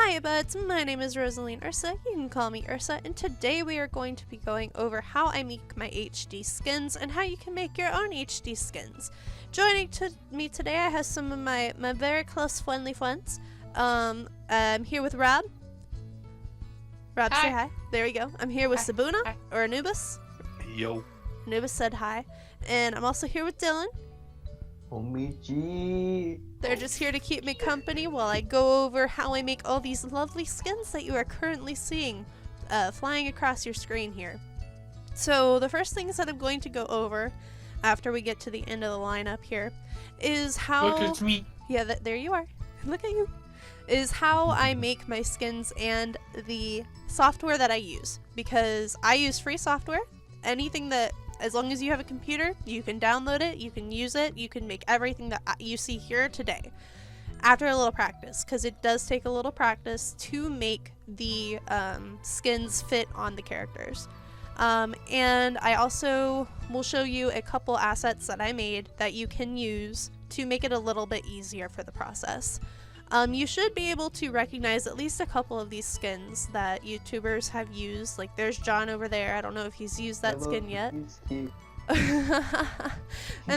Hi buds, my name is Rosaline Ursa, you can call me Ursa, and today we are going to be going over how I make my HD skins and how you can make your own HD skins. Joining me today I have some of my very close friendly friends. I'm here with Rob. Rob, hi. say hi. There we go. I'm here with Hi. Sabuna, Hi. or Anubis. Yo. Anubis said hi. And I'm also here with Dylan. Omichi. They're just here to keep me company while I go over how I make all these lovely skins that you are currently seeing flying across your screen here. So the first things that I'm going to go over after we get to the end of the lineup here is how... Look, it's me. Yeah, there you are. Look at you. Is how I make my skins and the software that I use. Because I use free software. Anything that... As long as you have a computer, you can download it, you can use it, you can make everything that you see here today. After a little practice, because it does take a little practice to make the skins fit on the characters. And I also will show you a couple assets that I made that you can use to make it a little bit easier for the process. You should be able to recognize at least a couple of these skins that YouTubers have used. Like there's John over there. I don't know if he's used that skin yet. And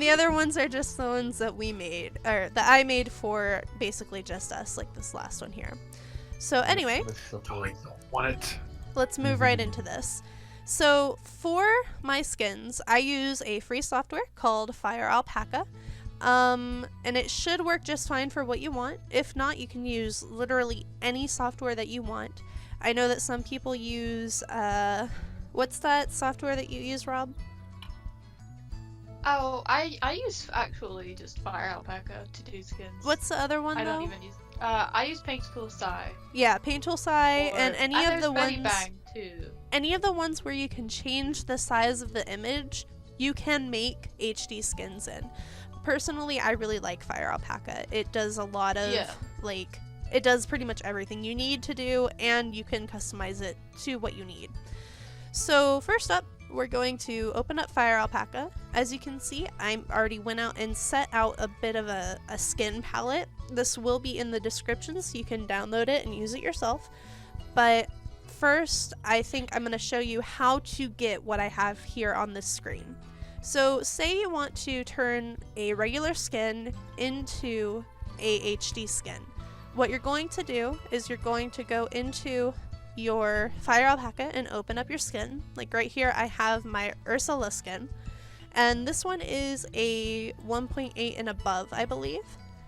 the other ones are just the ones that we made, or that I made for basically just us, like this last one here. So anyway, I don't want it. let's move right into this. So for my skins, I use a free software called Fire Alpaca. And it should work just fine for what you want. If not, you can use literally any software that you want. I know that some people use, what's that software that you use, Rob? Oh, I use actually just Fire Alpaca to do skins. What's the other one I though? don't even use. I use Paint Tool Sai. Yeah, Paint Tool Sai, and any of the Benny ones. Bang too. Any of the ones where you can change the size of the image, you can make HD skins in. Personally, I really like Fire Alpaca. It does a lot of, like, it does pretty much everything you need to do, and you can customize it to what you need. So first up, we're going to open up Fire Alpaca. As you can see, I already went out and set out a bit of a skin palette. This will be in the description, so you can download it and use it yourself. But first, I think I'm going to show you how to get what I have here on this screen. So say you want to turn a regular skin into a HD skin. What you're going to do is you're going to go into your Fire Alpaca and open up your skin. Like right here I have my Ursula skin. And this one is a 1.8 and above, I believe.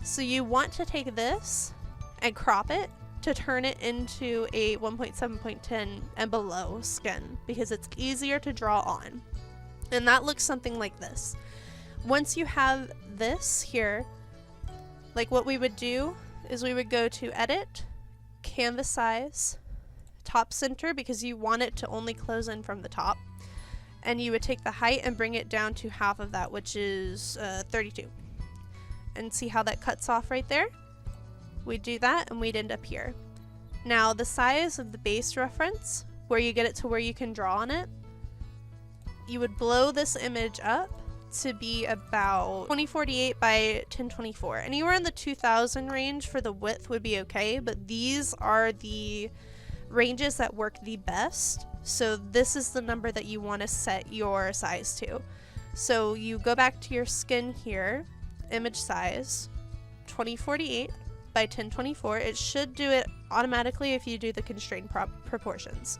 So you want to take this and crop it to turn it into a 1.7.10 and below skin because it's easier to draw on. And that looks something like this. Once you have this here, like what we would do is we would go to Edit, Canvas Size, Top Center, because you want it to only close in from the top. And you would take the height and bring it down to half of that, which is 32. And see how that cuts off right there? We'd do that and we'd end up here. Now the size of the base reference, where you get it to where you can draw on it, you would blow this image up to be about 2048 by 1024. Anywhere in the 2000 range for the width would be okay, but these are the ranges that work the best. So this is the number that you want to set your size to. So you go back to your skin here, image size, 2048 by 1024. It should do it automatically if you do the constrained proportions.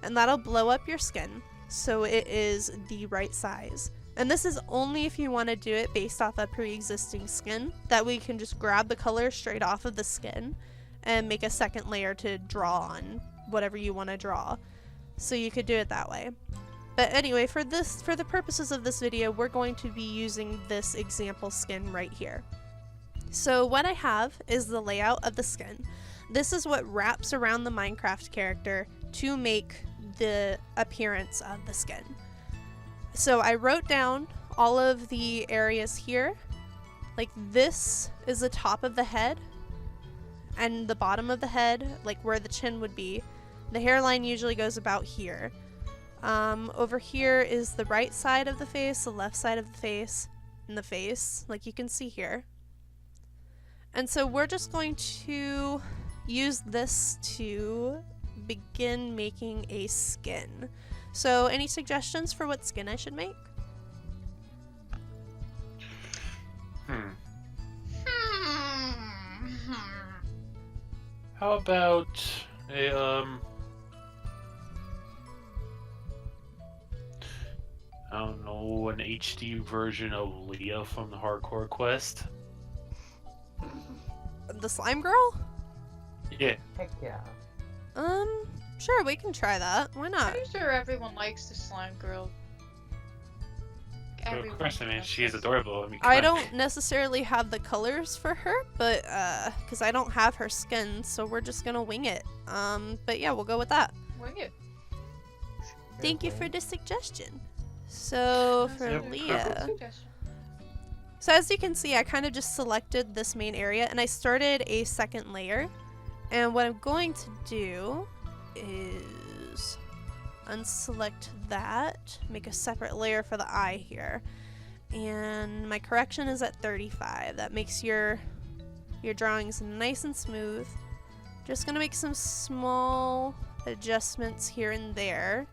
And that'll blow up your skin so it is the right size. And this is only if you want to do it based off a pre-existing skin. That way you can just grab the color straight off of the skin and make a second layer to draw on whatever you want to draw. So you could do it that way. But anyway, for the purposes of this video, we're going to be using this example skin right here. So what I have is the layout of the skin. This is what wraps around the Minecraft character to make the appearance of the skin. So I wrote down all of the areas here. Like this is the top of the head and the bottom of the head, like where the chin would be. The hairline usually goes about here. Over here is the right side of the face, the left side of the face, and the face, like you can see here. And so we're just going to use this to begin making a skin. So any suggestions for what skin I should make? How about a I don't know, an HD version of Leah from the Hardcore Quest? The slime girl? Yeah. Heck yeah. Sure, we can try that. Why not? Pretty sure everyone likes the slime girl. Of course, I mean, she is adorable. I mean, I come on. don't necessarily have the colors for her, but because I don't have her skin, so we're just gonna wing it. But yeah, we'll go with that. Wing it. Thank you for the suggestion. So for Yep, Leah, Suggestion. so as you can see, I kind of just selected this main area and I started a second layer. And what I'm going to do is unselect that, make a separate layer for the eye here. And my correction is at 35. That makes your drawings nice and smooth. Just gonna make some small adjustments here and there.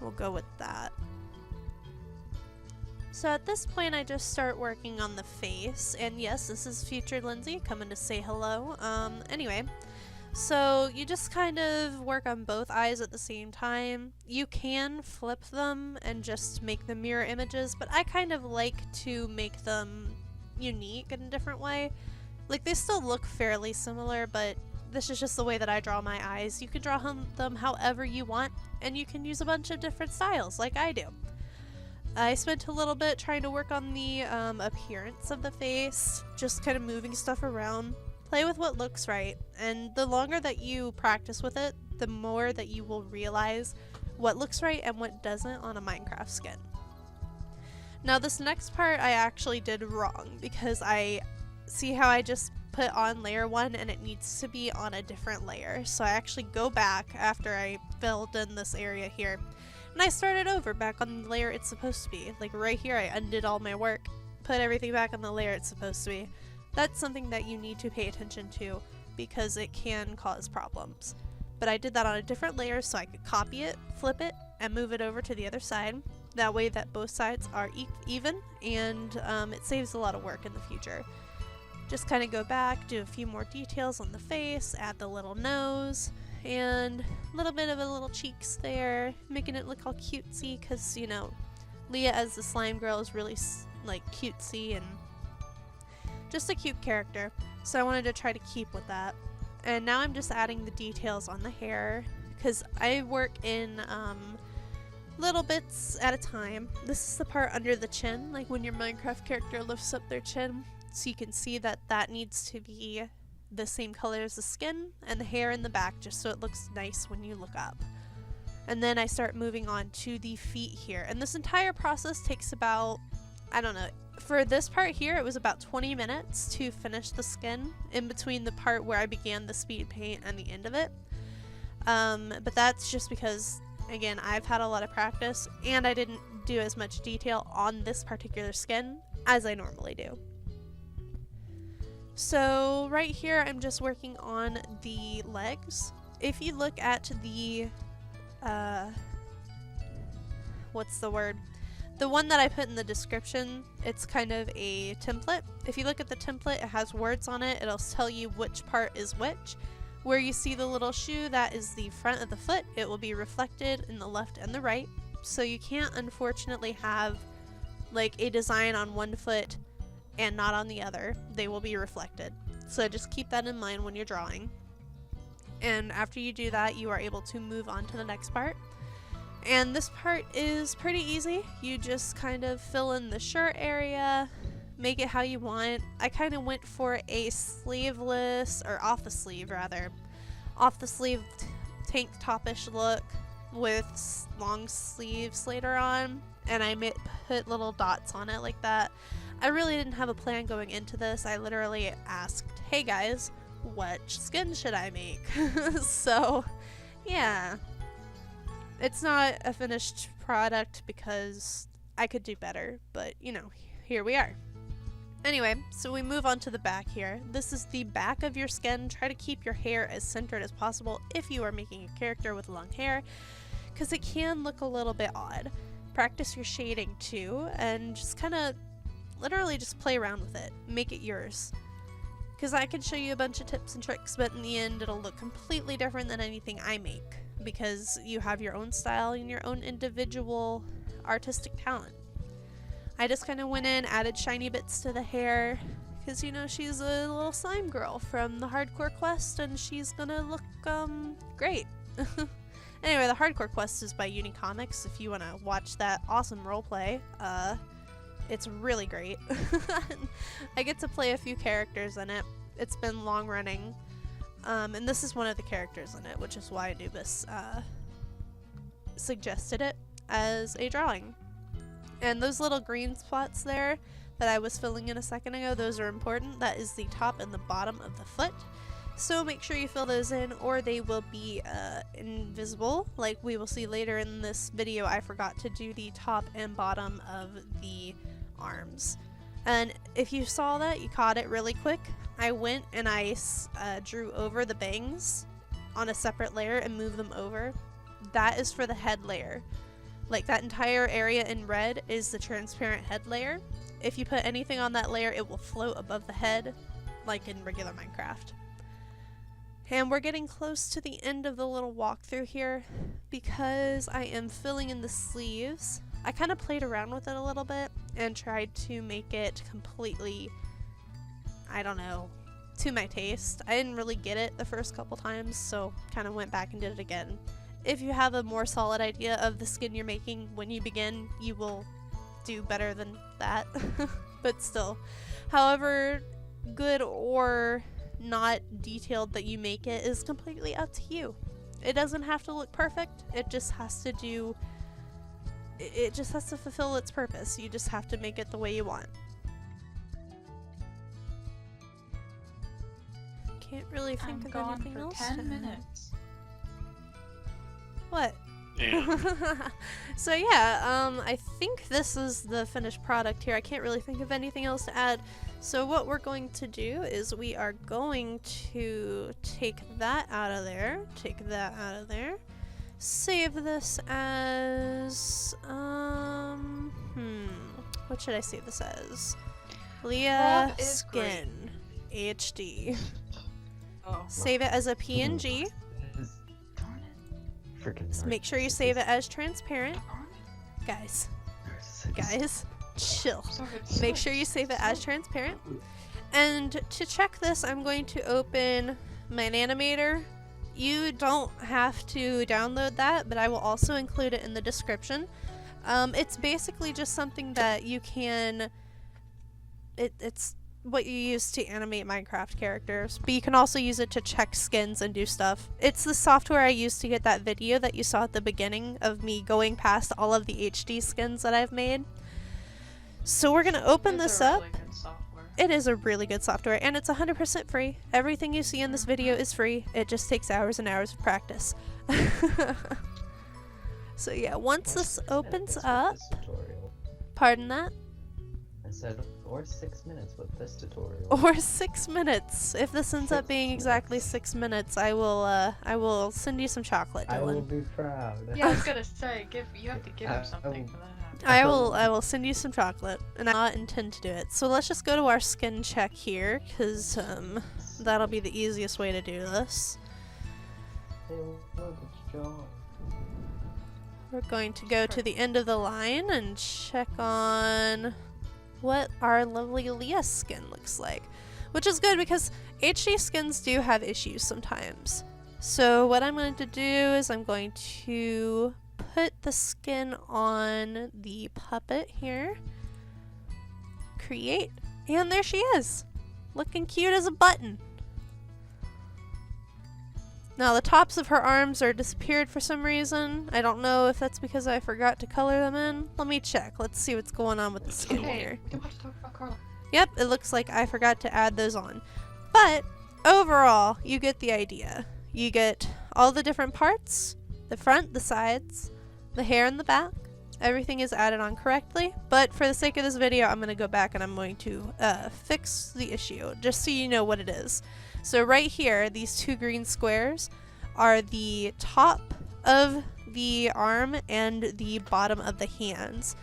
We'll go with that. So at this point I just start working on the face, and yes, this is future Lindsay coming to say hello. Anyway, so you just kind of work on both eyes at the same time. You can flip them and just make them mirror images, but I kind of like to make them unique in a different way. Like, they still look fairly similar, but this is just the way that I draw my eyes. You can draw them however you want, and you can use a bunch of different styles like I do. I spent a little bit trying to work on the appearance of the face, just kind of moving stuff around. Play with what looks right, and the longer that you practice with it, the more that you will realize what looks right and what doesn't on a Minecraft skin. Now this next part I actually did wrong, because I see how I just put on layer 1 and it needs to be on a different layer. So I actually go back after I filled in this area here, and I started over back on the layer it's supposed to be. Like right here, I undid all my work, put everything back on the layer it's supposed to be. That's something that you need to pay attention to, because it can cause problems. But I did that on a different layer so I could copy it, flip it, and move it over to the other side. That way that both sides are even, and it saves a lot of work in the future. Just kind of go back, do a few more details on the face, add the little nose, and a little bit of a little cheeks there, making it look all cutesy, because, you know, Leah as the slime girl is really, like, cutesy and just a cute character. So I wanted to try to keep with that. And now I'm just adding the details on the hair, because I work in little bits at a time. This is the part under the chin, like when your Minecraft character lifts up their chin. So you can see that that needs to be the same color as the skin, and the hair in the back, just so it looks nice when you look up. And then I start moving on to the feet here. And this entire process takes about, I don't know, for this part here, it was about 20 minutes to finish the skin, in between the part where I began the speed paint and the end of it. But that's just because, again, I've had a lot of practice, and I didn't do as much detail on this particular skin as I normally do. So right here, I'm just working on the legs. If you look at the, what's the word? The one that I put in the description, it's kind of a template. If you look at the template, it has words on it. It'll tell you which part is which. Where you see the little shoe, that is the front of the foot. It will be reflected in the left and the right. So you can't, unfortunately, have like a design on one foot and not on the other. They will be reflected. So just keep that in mind when you're drawing. And after you do that, you are able to move on to the next part. And this part is pretty easy. You just kind of fill in the shirt area, make it how you want. I kind of went for a sleeveless, or off the sleeve tank topish look with long sleeves later on, and I put little dots on it like that. I really didn't have a plan going into this. I literally asked, hey guys, what skin should I make? So yeah, it's not a finished product because I could do better, but you know, here we are. Anyway, so we move on to the back here. This is the back of your skin. Try to keep your hair as centered as possible if you are making a character with long hair, because it can look a little bit odd. Practice your shading too, and just kind of literally just play around with it. Make it yours. Because I can show you a bunch of tips and tricks, but in the end it'll look completely different than anything I make, because you have your own style and your own individual artistic talent. I just kind of went in, added shiny bits to the hair, because, you know, she's a little slime girl from the Hardcore Quest, and she's gonna look, great. Anyway, the Hardcore Quest is by Uni Comics, if you want to watch that awesome roleplay. It's really great. I get to play a few characters in it. It's been long running. And this is one of the characters in it, which is why Anubis, suggested it as a drawing. And those little green spots there that I was filling in a second ago, those are important. That is the top and the bottom of the foot. So make sure you fill those in, or they will be invisible. Like we will see later in this video, I forgot to do the top and bottom of the arms. And if you saw that, you caught it really quick. I went and I drew over the bangs on a separate layer and moved them over. That is for the head layer. Like that entire area in red is the transparent head layer. If you put anything on that layer, it will float above the head, like in regular Minecraft. And we're getting close to the end of the little walkthrough here because I am filling in the sleeves. I kind of played around with it a little bit and tried to make it completely, I don't know, to my taste. I didn't really get it the first couple times, so kind of went back and did it again. If you have a more solid idea of the skin you're making when you begin, you will do better than that. But still, however good or not detailed that you make it is completely up to you. It doesn't have to look perfect. It just has to do, it just has to fulfill its purpose. You just have to make it the way you want. Can't really think of anything else. 10 minutes. What? Yeah. So yeah, I think this is the finished product here. I can't really think of anything else to add. So what we're going to do is we are going to take that out of there, save this as, what should I save this as? Leah Skin HD. Oh. Save it as a PNG. Make sure you save it as transparent. Guys, chill. Make sure you save it as transparent. And to check this, I'm going to open Mineimator. You don't have to download that, but I will also include it in the description. It's basically just something that you can, it's what you use to animate Minecraft characters, but you can also use it to check skins and do stuff. It's the software I used to get that video that you saw at the beginning of me going past all of the HD skins that I've made. So we're gonna open this up. It is a really good software, and it's 100% free. Everything you see in this video is free. It just takes hours and hours of practice. So yeah, once this opens up, pardon that? I said, or 6 minutes with this tutorial. Or 6 minutes. If this ends up being exactly 6 minutes, I will send you some chocolate, Dylan. I will be proud. Yeah, I was gonna say, you have to give him something for that. I will send you some chocolate, and I do not intend to do it. So let's just go to our skin check here, because that'll be the easiest way to do this. Hey, look, it's John. We're going to go to the end of the line and check on what our lovely Leah skin looks like, which is good because HD skins do have issues sometimes. So what I'm going to do is I'm going to put the skin on the puppet here, create, and there she is, looking cute as a button. Now the tops of her arms are disappeared for some reason. I don't know if that's because I forgot to color them in. Let me check. Let's see what's going on with the skin here. We want to talk about Carla. Yep, it looks like I forgot to add those on. But overall, you get the idea. You get all the different parts, the front, the sides, the hair in the back, Everything is added on correctly, but for the sake of this video, I'm going to go back and I'm going to fix the issue, just so you know what it is. So right here, these two green squares are the top of the arm and the bottom of the hands.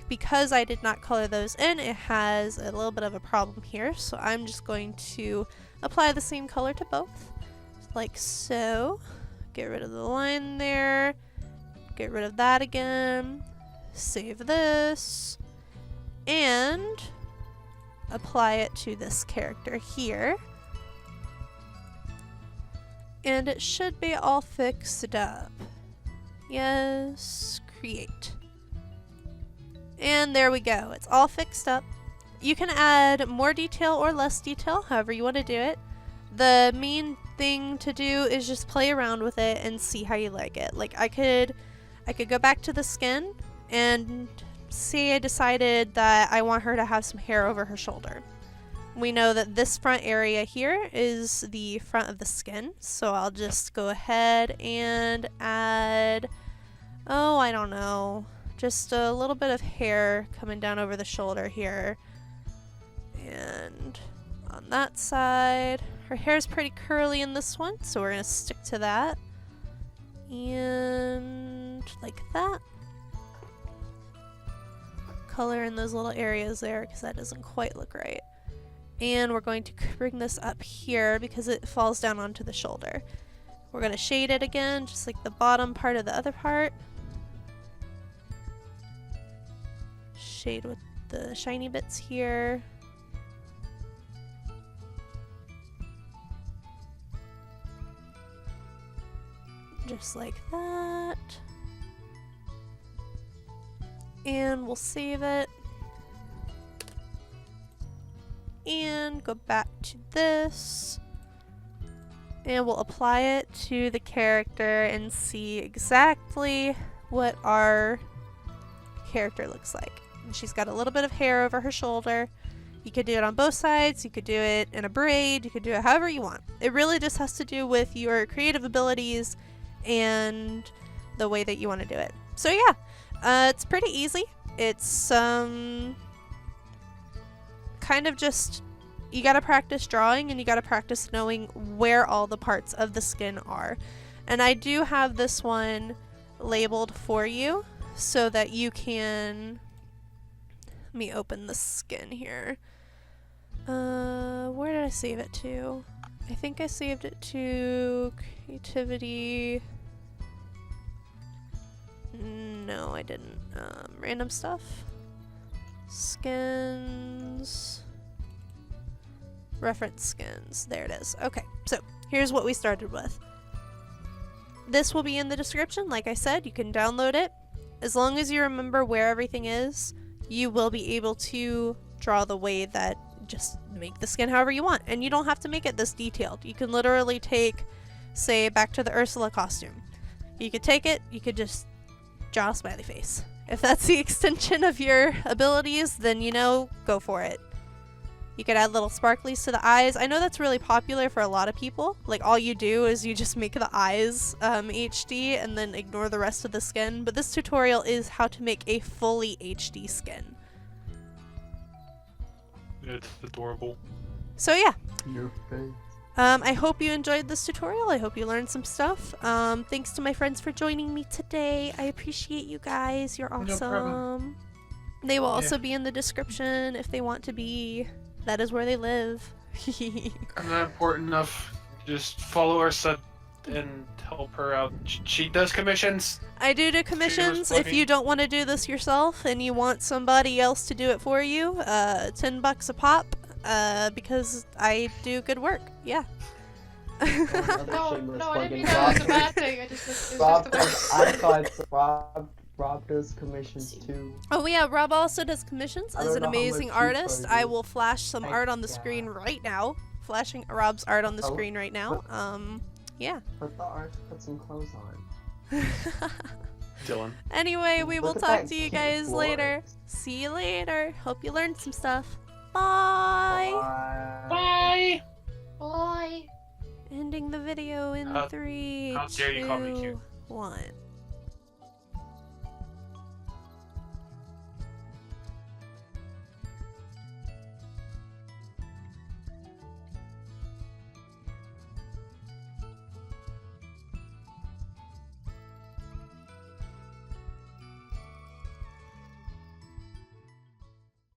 Because I did not color those in, it has a little bit of a problem here, so I'm just going to apply the same color to both, like so. Get rid of the line there, get rid of that again, save this, and apply it to this character here. And it should be all fixed up. Yes, create. And there we go. It's all fixed up. You can add more detail or less detail, however you want to do it. The main thing to do is just play around with it and see how you like it. Like I could go back to the skin and say I decided that I want her to have some hair over her shoulder. We know that this front area here is the front of the skin, so I'll just go ahead and add, oh, I don't know, just a little bit of hair coming down over the shoulder here. And on that side, her hair's pretty curly in this one, so we're gonna stick to that. And like that. Color in those little areas there because that doesn't quite look right. And we're going to bring this up here because it falls down onto the shoulder. We're gonna shade it again, just like the bottom part of the other part. Shade with the shiny bits here. Just like that. And we'll save it. And go back to this. And we'll apply it to the character and see exactly what our character looks like. And she's got a little bit of hair over her shoulder. You could do it on both sides, you could do it in a braid, you could do it however you want. It really just has to do with your creative abilities and the way that you want to do it. So yeah, it's pretty easy. It's kind of just, you gotta practice drawing and you gotta practice knowing where all the parts of the skin are. And I do have this one labeled for you so that you can, let me open the skin here. Where did I save it to? I think I saved it to creativity. No, I didn't. Random stuff. Skins. Reference skins. There it is. Okay, so here's what we started with. This will be in the description. Like I said, you can download it. As long as you remember where everything is, you will be able to draw the way that, just make the skin however you want. And you don't have to make it this detailed. You can literally take, say, back to the Ursula costume. You could take it, you could just draw a smiley face. If that's the extension of your abilities, then you know, go for it. You could add little sparklies to the eyes. I know that's really popular for a lot of people. Like, all you do is you just make the eyes HD and then ignore the rest of the skin. But this tutorial is how to make a fully HD skin. It's adorable. So yeah. Your face. I hope you enjoyed this tutorial. I hope you learned some stuff. Thanks to my friends for joining me today. I appreciate you guys. You're awesome. No problem. They will also be in the description if they want to be. That is where they live. I'm not important enough. Just follow her sub and help her out. She does commissions. I do commissions. If you don't want to do this yourself and you want somebody else to do it for you, $10 a pop. Because I do good work. Yeah. No, I didn't mean that was a bad thing. I just Rob does commissions too. Oh yeah, Rob also does commissions as an amazing artist. I will flash some art on the Yeah. screen right now. Flashing Rob's art on the screen right now. Yeah. Put the art, put some clothes on. Dylan. Anyway, we will Look at talk that to you cute guys floor. later. See you later. Hope you learned some stuff. Bye. Bye. Bye. Ending the video in How- 3, how dare you call me 2, cute. 1.